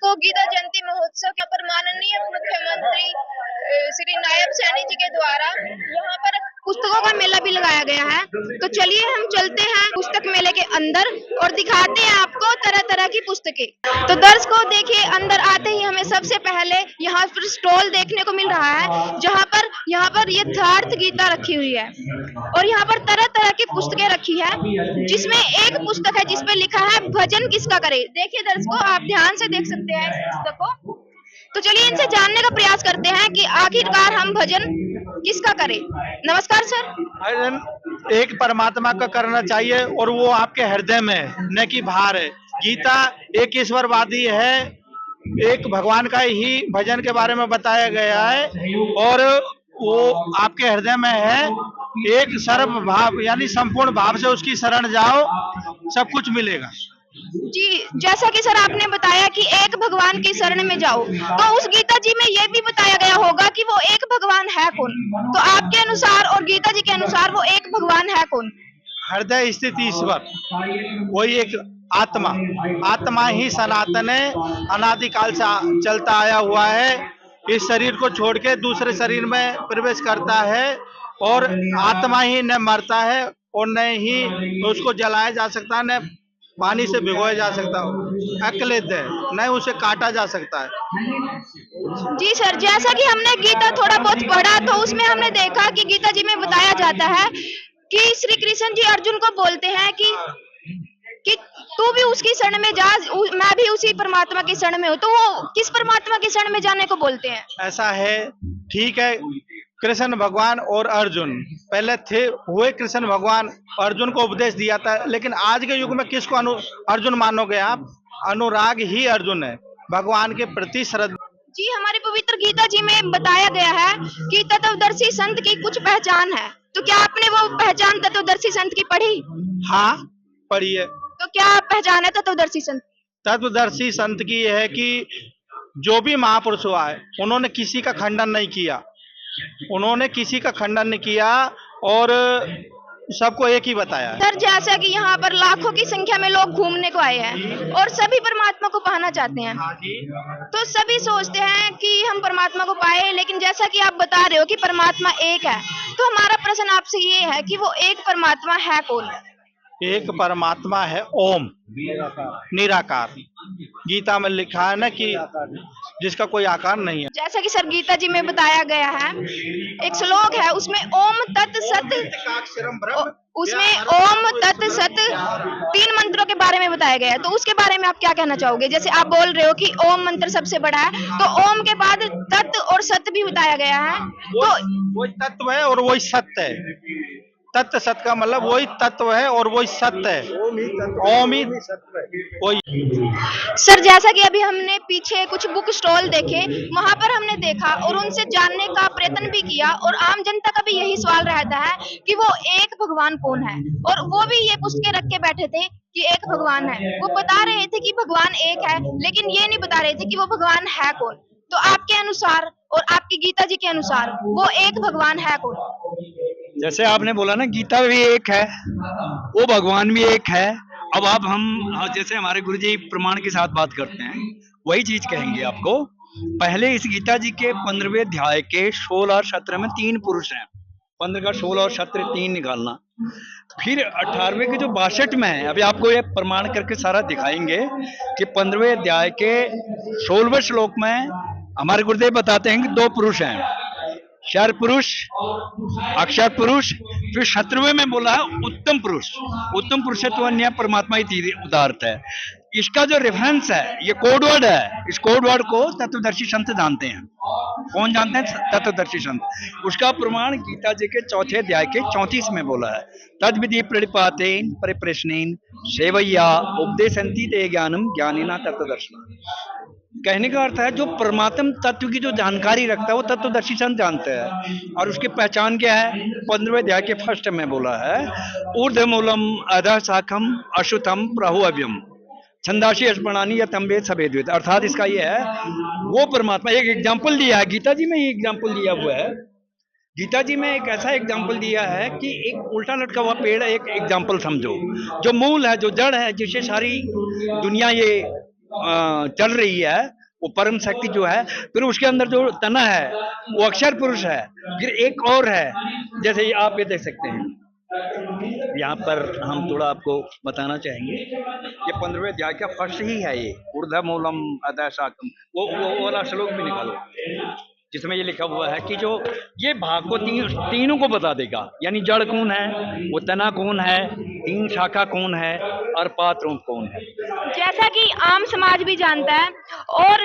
को गीता जयंती महोत्सव के पर माननीय मुख्यमंत्री श्री नायब सैनी जी के द्वारा यहाँ पर पुस्तकों का मेला भी लगाया गया है। तो चलिए हम चलते हैं पुस्तक मेले के अंदर और दिखाते हैं आपको तरह तरह की पुस्तकें। तो दर्शकों देखिए, अंदर आते ही हमें सबसे पहले यहाँ पर स्टॉल देखने को मिल रहा है, जहाँ पर यथार्थ गीता रखी हुई है और यहाँ पर तरह तरह की पुस्तकें रखी है, जिसमें एक पुस्तक है जिसपे लिखा है भजन किसका करे। देखिए दर्शकों, आप ध्यान से देख सकते हैं इस पुस्तक को। तो चलिए इनसे जानने का प्रयास करते हैं कि आखिरकार हम भजन किसका करें। नमस्कार सर। भजन एक परमात्मा का करना चाहिए और वो आपके हृदय में है, न कि बाहर है। गीता एक ईश्वरवादी है, एक भगवान का ही भजन के बारे में बताया गया है और वो आपके हृदय में है। एक सर्व भाव यानी संपूर्ण भाव से उसकी शरण जाओ, सब कुछ मिलेगा। जी, जैसा कि सर आपने बताया कि एक भगवान की शरण में जाओ, तो उस गीता जी में ये भी बताया गया होगा कि वो एक भगवान है कौन। तो आपके अनुसार और गीता जी के अनुसार वो एक भगवान है कौन? हृदय स्थित ईश्वर, वही एक आत्मा। आत्मा ही सनातन है, अनादिकाल से चलता आया हुआ है। इस शरीर को छोड़ के दूसरे शरीर में प्रवेश करता है और आत्मा ही न मरता है और न ही उसको जलाया जा सकता, न पानी से भिगोया जा सकता, अक्लेद है, न उसे काटा जा सकता है। जी सर, जैसा कि हमने गीता थोड़ा बहुत पढ़ा तो उसमें हमने देखा कि गीता जी में बताया जाता है कि श्री कृष्ण जी अर्जुन को बोलते हैं कि तू भी उसकी शरण में जा, मैं भी उसी परमात्मा की शरण में हूँ। तो वो किस परमात्मा की शरण में जाने को बोलते हैं? ऐसा है, ठीक है। कृष्ण भगवान और अर्जुन पहले थे हुए। कृष्ण भगवान अर्जुन को उपदेश दिया था, लेकिन आज के युग में किसको अर्जुन मानोगे आप? अनुराग ही अर्जुन है, भगवान के प्रति श्रद्धा। जी, हमारी पवित्र गीता जी में बताया गया है कि तत्वदर्शी संत की कुछ पहचान है। तो क्या आपने वो पहचान तत्वदर्शी संत की पढ़ी? हाँ, पढ़िए। तो क्या पहचान है तत्वदर्शी संत? तत्वदर्शी संत की यह है कि जो भी महापुरुष हुआ है उन्होंने किसी का खंडन नहीं किया, उन्होंने किसी का खंडन नहीं किया और सबको एक ही बताया। सर, जैसा कि यहाँ पर लाखों की संख्या में लोग घूमने को आए हैं और सभी परमात्मा को पाना चाहते हैं, तो सभी सोचते हैं कि हम परमात्मा को पाए, लेकिन जैसा कि आप बता रहे हो कि परमात्मा एक है, तो हमारा प्रश्न आपसे ये है कि वो एक परमात्मा है कौन? एक परमात्मा है ओम, निराकार। गीता में लिखा है ना कि जिसका कोई आकार नहीं है। जैसा कि सर गीता जी में बताया गया है, एक श्लोक है उसमें ओम तत् सत, उसमें ओम तत् सत 3 मंत्रों के बारे में बताया गया है। तो उसके बारे में आप क्या कहना चाहोगे? जैसे आप बोल रहे हो कि ओम मंत्र सबसे बड़ा है, तो ओम के बाद तत् और सत भी बताया गया है। तो वही तत्व है और वही सत्य है। तत्व सत्य का मतलब वही तत्व है और वही सत्य है। ओम ही वही। सर, जैसा कि अभी हमने पीछे कुछ बुक स्टॉल देखे, वहां पर हमने देखा और उनसे जानने का प्रयत्न भी किया और आम जनता का भी यही सवाल रहता है कि वो एक भगवान कौन है, और वो भी ये पुस्तकें रख के बैठे थे कि एक भगवान है। वो बता रहे थे कि भगवान एक है, लेकिन ये नहीं बता रहे थे कि वो भगवान है कौन। तो आपके अनुसार और आपकी गीता जी के अनुसार वो एक भगवान है कौन? जैसे आपने बोला ना, गीता भी एक है, वो भगवान भी एक है। अब आप हम जैसे हमारे गुरुजी प्रमाण के साथ बात करते हैं, वही चीज कहेंगे आपको। पहले इस गीता जी के 15वें अध्याय के 16 और 17 में 3 पुरुष हैं। 15 का 16 और 17 3 निकालना। फिर 18वें के जो 62 में है, अभी आपको ये प्रमाण करके सारा दिखाएंगे कि 15वें अध्याय के 16वें श्लोक में हमारे गुरुदेव बताते हैं कि 2 पुरुष हैं, क्षर पुरुष, अक्षर पुरुष। फिर 17वें में बोला है उत्तम पुरुष। उत्तम पुरुष है तो अन्य परमात्मा ही उदाहरत है। इसका जो रेफरेंस है, ये कोड वर्ड है। इस कोड वर्ड को तत्वदर्शी संत जानते हैं। कौन जानते हैं? तत्वदर्शी संत। उसका प्रमाण गीता जी के 4थे अध्याय के 34 में बोला है, तद विधि प्रणिपातेन परिप्रश्नेन सेवैया उपदेशन्ति ते ज्ञानम ज्ञानिना तत्वदर्शिना। कहने का अर्थ है, जो परमात्म तत्व की जो जानकारी रखता है वो तत्वदर्शी संत जानते हैं। और उसकी पहचान क्या है? 15वें अध्याय के 1 में बोला है, ऊर्ध्वमूलम अधः शाखम अश्वत्थम प्राहुव्यम छंदासी अस्मरणानी या तंबे सभेद्वित। अर्थात इसका ये है, वो परमात्मा। एक एग्जाम्पल दिया है गीता जी में, ही एग्जाम्पल दिया हुआ है। गीता जी में एक ऐसा एग्जाम्पल दिया है कि एक उल्टा लटका हुआ पेड़ एक एग्जाम्पल समझो, जो मूल है, जो जड़ है, जिससे सारी दुनिया ये चल रही है, वो परम शक्ति जो है, फिर उसके अंदर जो तना है वो अक्षर पुरुष है, फिर एक और है, जैसे ये आप ये देख सकते हैं, यहाँ पर हम थोड़ा आपको बताना चाहेंगे, ये 15वें अध्याय का फर्स्ट ही है, ये ऊर्ध्वमूलम अधः शाखम, वो वाला श्लोक भी निकालो जिसमें ये लिखा हुआ है कि जो ये भाग को तीनों को बता देगा, यानी जड़ कौन है, वो तना कौन है, तीन शाखा कौन है और पात्र कौन है। जैसा कि आम समाज भी जानता है, और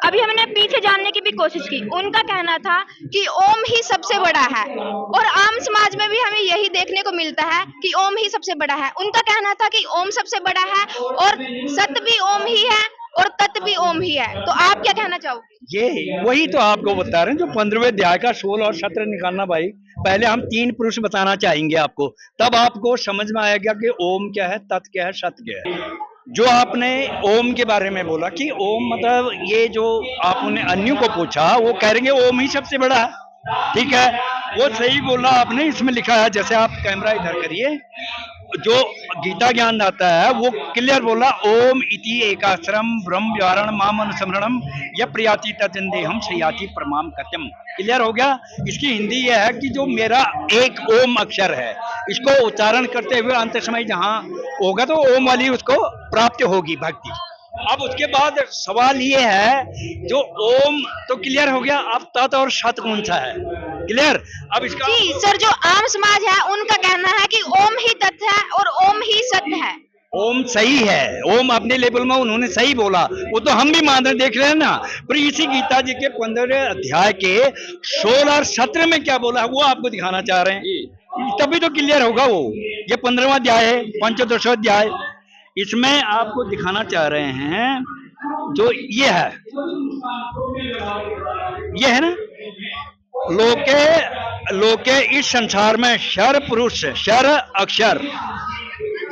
अभी हमने पीछे जानने की भी कोशिश की, उनका कहना था कि ओम ही सबसे बड़ा है, और आम समाज में भी हमें यही देखने को मिलता है कि ओम ही सबसे बड़ा है। उनका कहना था कि ओम सबसे बड़ा है, और सत भी ओम ही है और तत् भी ओम ही है। तो आप क्या कहना चाहोगे? ये वही तो आपको बता रहे हैं, जो 15वें अध्याय का 16 और 17 निकालना भाई। पहले हम तीन पुरुष बताना चाहेंगे आपको, तब आपको समझ में आएगा कि ओम क्या है, तत् क्या है, सत क्या है। जो आपने ओम के बारे में बोला कि ओम मतलब ये जो आपने अन्यों को पूछा, वो कह रहे ओम ही सबसे बड़ा है, ठीक है, वो सही बोला आपने। इसमें लिखा है, जैसे आप कैमरा इधर करिए, जो गीता ज्ञान आता है वो क्लियर बोला, ओम इति एकाक्षरम ब्रह्म व्यारण माम अनुस्मरणम य प्रियाति तजंदेहम शयाति परमाम कत्यम। क्लियर हो गया। इसकी हिंदी यह है कि जो मेरा एक ओम अक्षर है, इसको उच्चारण करते हुए अंत समय जहां होगा तो ओम वाली उसको प्राप्त होगी भक्ति। अब उसके बाद सवाल ये है, जो ओम तो क्लियर हो गया, अब तत् और सत कौन सा है, क्लियर। अब इसका जी सर, जो आम समाज है उनका कहना है कि ओम ही तत् है और ओम ही सत्य है। ओम सही है, ओम अपने लेवल में उन्होंने सही बोला, वो तो हम भी मान रहे, देख रहे हैं ना। पर इसी गीता जी के 15वें अध्याय के 16 और 17 में क्या बोला है वो आपको दिखाना चाह रहे हैं, तभी तो क्लियर होगा वो। ये 15वां अध्याय है, पंचदशों अध्याय, इसमें आपको दिखाना चाह रहे हैं जो ये है ना, लोके इस संसार में शर पुरुष शर अक्षर,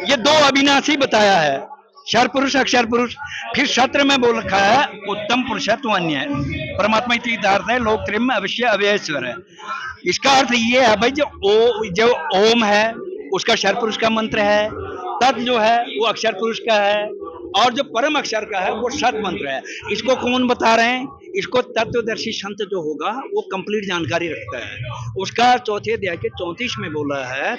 ये दो अविनाशी बताया है, शर पुरुष अक्षर पुरुष। फिर सत्र में बोल रखा है उत्तम पुरुष है तो अन्य है, परमात्मा इति अर्थ है, लोक त्रयम् में अवश्य अव्ययश्वर है। इसका अर्थ ये है भाई, जो ओम है उसका शर पुरुष का मंत्र है, तत् जो है वो अक्षर पुरुष का है, और जो परम अक्षर का है वो सत मंत्र है। इसको कौन बता रहे हैं, इसको तत्वदर्शी संत जो होगा वो कंप्लीट जानकारी रखता है। उसका चौथे अध्याय के 34 में बोला है,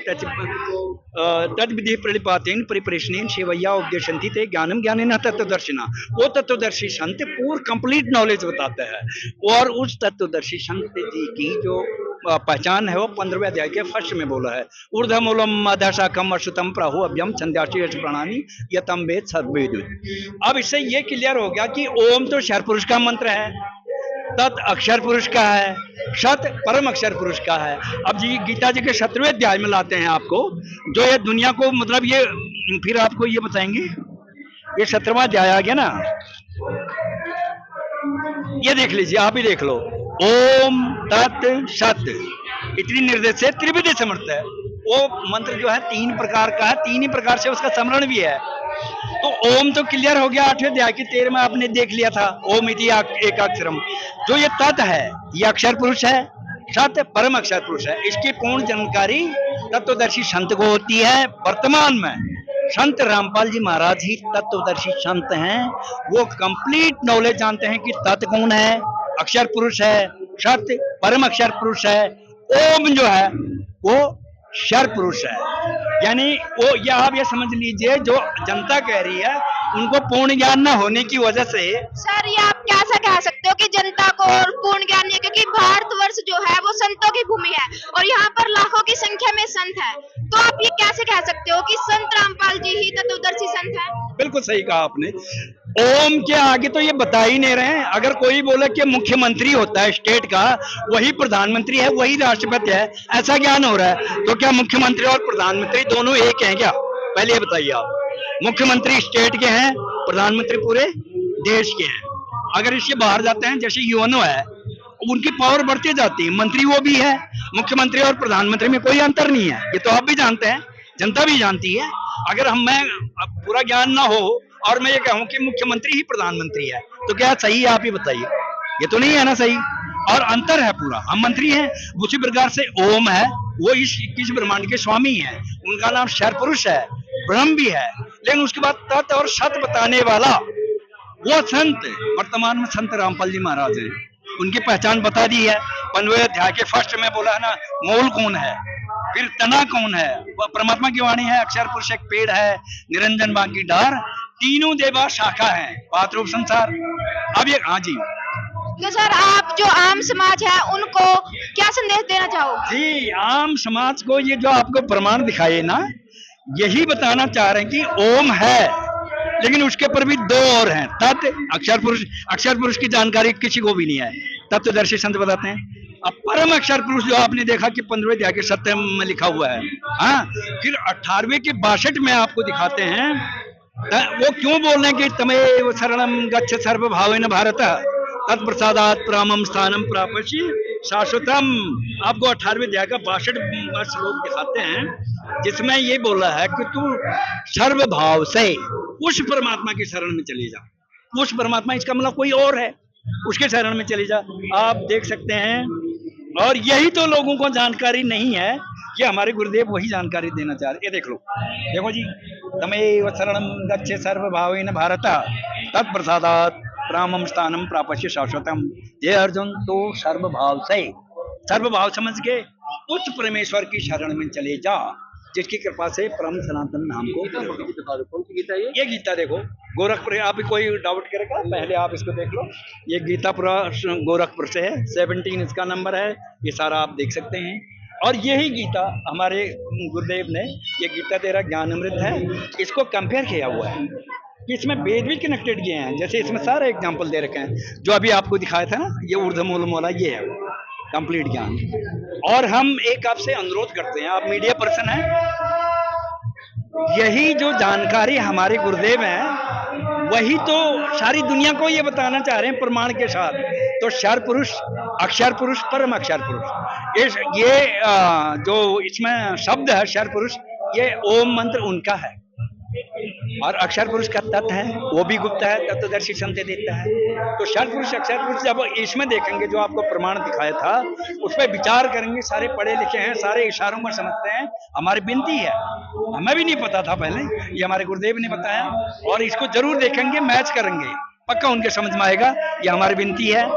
तद विधि प्रणिपातेन परिप्रेषणेन सेवैया उपदेशन्ति ते ज्ञानम ज्ञानेन तत्वदर्शिना। वो तत्वदर्शी संत पूर्ण कंप्लीट नॉलेज बताता है, और उस तत्वदर्शी संत जी की जो पहचान है वो 15वें अध्याय के फर्स्ट में बोला है, ऊर्ध्वमूलम अधः शाखम अश्रुतम प्राहु अभ्यम छंद्यासी प्रणानी यतम वेद सर्ववेद। अब इससे ये क्लियर हो गया कि ओम तो शर पुरुष का मंत्र है, तत् अक्षर पुरुष का है, सत परम अक्षर पुरुष का है। अब जी गीता जी के 17वें अध्याय में लाते हैं आपको, जो ये दुनिया को मतलब ये फिर आपको ये बताएंगे, ये 17वां अध्याय आ गया ना, ये देख लीजिए, आप ही देख लो, ओम तत् सत इतनी निर्देश से त्रिविधि समर्थ है। वो मंत्र जो है 3 प्रकार का है, 3 ही प्रकार से उसका समरण भी है। तो ओम तो क्लियर हो गया, 8वें अध्याय के 13 में आपने देख लिया था, ओम इति एकाक्षरम। जो ये तत् है ये अक्षर पुरुष है, सत परम अक्षर पुरुष है। इसकी पूर्ण जानकारी तत्वदर्शी संत को होती है। वर्तमान में संत रामपाल जी महाराज ही तत्वदर्शी संत हैं, वो कंप्लीट नॉलेज जानते हैं कि तत् कौन है, अक्षर पुरुष है, सत परम अक्षर पुरुष है, ओम जो है वो शर पुरुष है। यानी वो ये आप ये समझ लीजिए, जो जनता कह रही है उनको पूर्ण ज्ञान न होने की वजह से। सर ये आप कैसा कह सकते हो कि जनता को पूर्ण ज्ञान नहीं है, क्योंकि भारतवर्ष जो है वो संतों की भूमि है और यहाँ पर लाखों की संख्या में संत है, तो आप ये कैसे कह सकते हो कि संत रामपाल जी ही तत्वदर्शी संत है? बिल्कुल सही कहा आपने। ओम के आगे तो ये बता ही नहीं रहे हैं। अगर कोई बोले कि मुख्यमंत्री होता है स्टेट का, वही प्रधानमंत्री है, वही राष्ट्रपति है, ऐसा ज्ञान हो रहा है, तो क्या मुख्यमंत्री और प्रधानमंत्री दोनों एक हैं क्या? पहले ये बताइए आप। मुख्यमंत्री स्टेट के हैं, प्रधानमंत्री पूरे देश के हैं। अगर इसके बाहर जाते हैं, जैसे यूएनओ है, उनकी पावर बढ़ती जाती है, मंत्री वो भी है, मुख्यमंत्री और प्रधानमंत्री में कोई अंतर नहीं है। ये तो आप भी जानते हैं, जनता भी जानती है। अगर मैं पूरा ज्ञान ना हो और मैं ये कहूं कि मुख्यमंत्री ही प्रधानमंत्री है, तो क्या सही है? आप ही बताइए, ये तो नहीं है ना सही। और अंतर है पूरा, हम मंत्री हैं। उसी प्रकार से ओम है, वो इस 21 ब्रह्मांड के स्वामी है, उनका नाम शर पुरुष है, ब्रह्म भी है। लेकिन उसके बाद तत् और सत बताने वाला वो संत वर्तमान में संत रामपाल जी महाराज हैं, उनकी पहचान बता दी है। 15वें अध्याय के फर्स्ट में बोला है ना, मूल कौन है, फिर तना कौन है, वह परमात्मा की वाणी है। अक्षर पुरुष एक पेड़ है, निरंजन बाकी डार, तीनों देवा शाखा है, पात रूप संसार। अब ये हाँ जी तो सर आप जो आम समाज है उनको क्या संदेश देना चाहोगे? जी, आम समाज को ये जो आपको प्रमाण दिखाए ना, यही बताना चाह रहे हैं कि ओम है, लेकिन उसके पर भी दो और हैं, तत् अक्षर पुरुष। अक्षर पुरुष की जानकारी किसी को भी नहीं है, तत्वदर्शी संत बताते हैं। अब परम अक्षर पुरुष जो आपने देखा कि 15वें अध्याय के 7 में लिखा हुआ है, हाँ, फिर 18वें के 62 में आपको दिखाते हैं। वो क्यों बोल रहे हैं कि तमेव शरणम गच्छ सर्व भावेन भारत तत्प्रसादात् परमं स्थानम प्राप्यसि शाश्वतम। आपको 18वें अध्याय का 62वां श्लोक दिखाते हैं, जिसमें ये बोला है कि तू सर्व भाव से उस परमात्मा की शरण में चली जा। उस परमात्मा, इसका मतलब कोई और है, उसके शरण में चली जा। आप देख सकते हैं, और यही तो लोगों को जानकारी नहीं है, कि हमारे गुरुदेव वही जानकारी देना चाह रहे। ये देख लो, देखो जी, तमेव शरणम गच्छ सर्व भावेन भारत तत्प्रसादात् रामम स्थानम प्राप्य शाश्वतम। ये अर्जुन, तो सर्व भाव समझ के उस परमेश्वर की शरण में चले जा, जिसकी कृपा से परम सनातन नाम को। कौन सी गीता है ये गीता देखो, गोरखपुर। आप कोई डाउट करेगा, पहले आप इसको देख लो। ये गीता पूरा गोरखपुर से है, 17 इसका नंबर है। ये सारा आप देख सकते हैं। और यही गीता हमारे गुरुदेव ने, ये गीता तेरा ज्ञान अमृत है, इसको कंपेयर किया हुआ है कि इसमें वेद भी कनेक्टेड किए हैं। जैसे इसमें सारे एग्जाम्पल दे रखे हैं, जो अभी आपको दिखाया था ना, ये ऊर्ध्वमूल मोला, ये है कंप्लीट ज्ञान। और हम एक आपसे अनुरोध करते हैं, आप मीडिया पर्सन हैं, यही जो जानकारी हमारे गुरुदेव हैं, वही तो सारी दुनिया को ये बताना चाह रहे हैं प्रमाण के साथ। तो क्षर पुरुष, अक्षर पुरुष, परम अक्षर पुरुष, ये जो इसमें शब्द है क्षर पुरुष, ये ओम मंत्र उनका है। और अक्षर पुरुष का तत्व है, वो भी गुप्त है, तत्वदर्शी संत देता है। तो क्षर पुरुष अक्षर पुरुष जब इसमें देखेंगे, जो आपको प्रमाण दिखाया था, उस पर विचार करेंगे। सारे पढ़े लिखे हैं, सारे इशारों में समझते हैं। हमारी विनती है, हमें भी नहीं पता था पहले, ये हमारे गुरुदेव ने बताया, और इसको जरूर देखेंगे, मैच करेंगे, पक्का उनके समझ में आएगा। ये हमारी विनती है।